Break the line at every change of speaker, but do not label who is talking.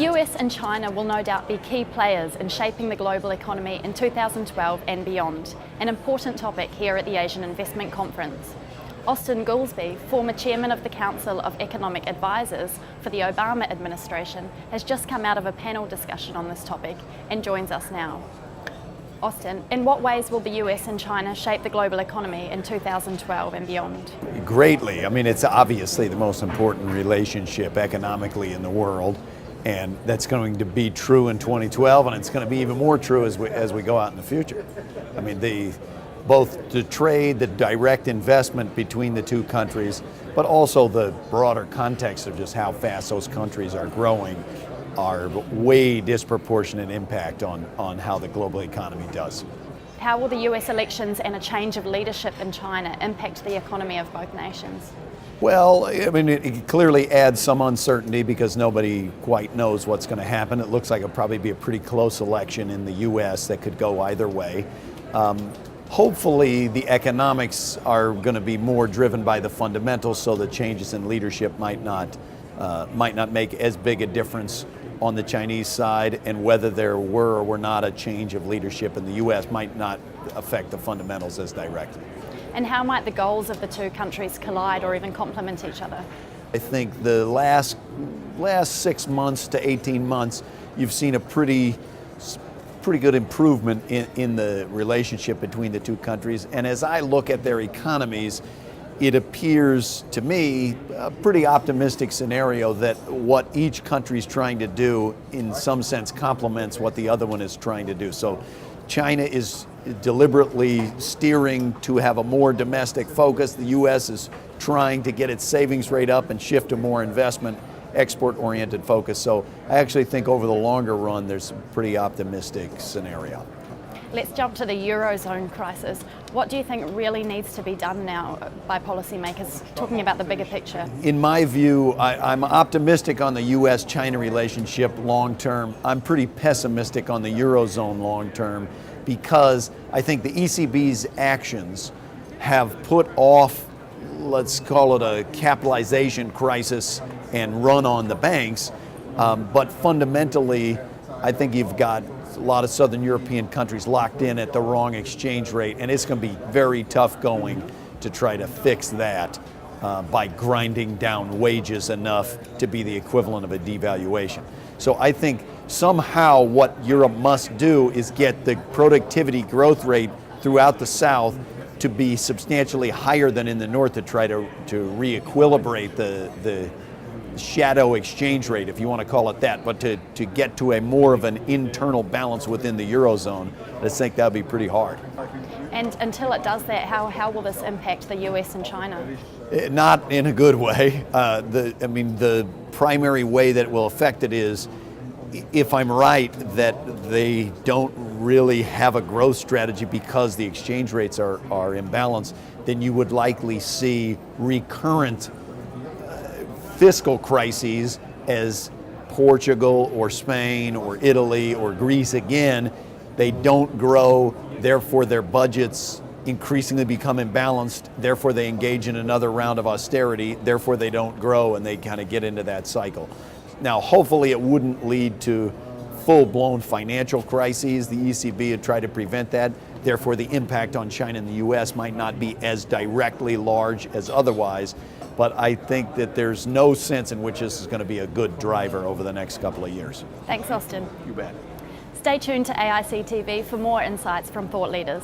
The US and China will no doubt be key players in shaping the global economy in 2012 and beyond, an important topic here at the Asian Investment Conference. Austan Goolsbee, former chairman of the Council of Economic Advisors for the Obama administration, has just come out of a panel discussion on this topic and joins us now. Austan, in what ways will the US and China shape the global economy in 2012 and beyond?
Greatly. I mean, it's obviously the most important relationship economically in the world, and that's going to be true in 2012, and it's going to be even more true as we go out in the future. I mean, both the trade, the direct investment between the two countries, but also the broader context of just how fast those countries are growing are way disproportionate impact on how the global economy does.
How will the US elections and a change of leadership in China impact the economy of both nations?
Well, I mean, it clearly adds some uncertainty because nobody quite knows what's going to happen. It looks like it'll probably be a pretty close election in the US that could go either way. Hopefully the economics are going to be more driven by the fundamentals, so the changes in leadership might not make as big a difference on the Chinese side, and whether there were or were not a change of leadership in the US might not affect the fundamentals as directly.
And how might the goals of the two countries collide or even complement each other?
I think the last 6 months to 18 months, you've seen a pretty good improvement in the relationship between the two countries. And as I look at their economies, it appears to me a pretty optimistic scenario that what each country is trying to do in some sense complements what the other one is trying to do. So China is deliberately steering to have a more domestic focus. The US is trying to get its savings rate up and shift to more investment, export-oriented focus. So I actually think over the longer run there's a pretty optimistic scenario.
Let's jump to the eurozone crisis. What do you think really needs to be done now by policymakers, talking about the bigger picture?
In my view, I'm optimistic on the US-China relationship long term. I'm pretty pessimistic on the eurozone long term because I think the ECB's actions have put off, let's call it a capitalization crisis, and run on the banks. But fundamentally, I think you've got a lot of Southern European countries locked in at the wrong exchange rate, and it's going to be very tough going to try to fix that by grinding down wages enough to be the equivalent of a devaluation. So I think somehow what Europe must do is get the productivity growth rate throughout the South to be substantially higher than in the North to try to re-equilibrate the shadow exchange rate, if you want to call it that, but to get to a more of an internal balance within the eurozone, I think that would be pretty hard.
And until it does that, how will this impact the US and China?
Not in a good way. The primary way that it will affect it is, if I'm right, that they don't really have a growth strategy because the exchange rates are imbalanced, then you would likely see recurrent fiscal crises as Portugal or Spain or Italy or Greece again. They don't grow, therefore their budgets increasingly become imbalanced, therefore they engage in another round of austerity, therefore they don't grow, and they kind of get into that cycle. Now, hopefully it wouldn't lead to full-blown financial crises. The ECB would try to prevent that. Therefore, the impact on China and the US might not be as directly large as otherwise. But I think that there's no sense in which this is going to be a good driver over the next couple of years.
Thanks, Austan.
You bet.
Stay tuned to AIC TV for more insights from thought leaders.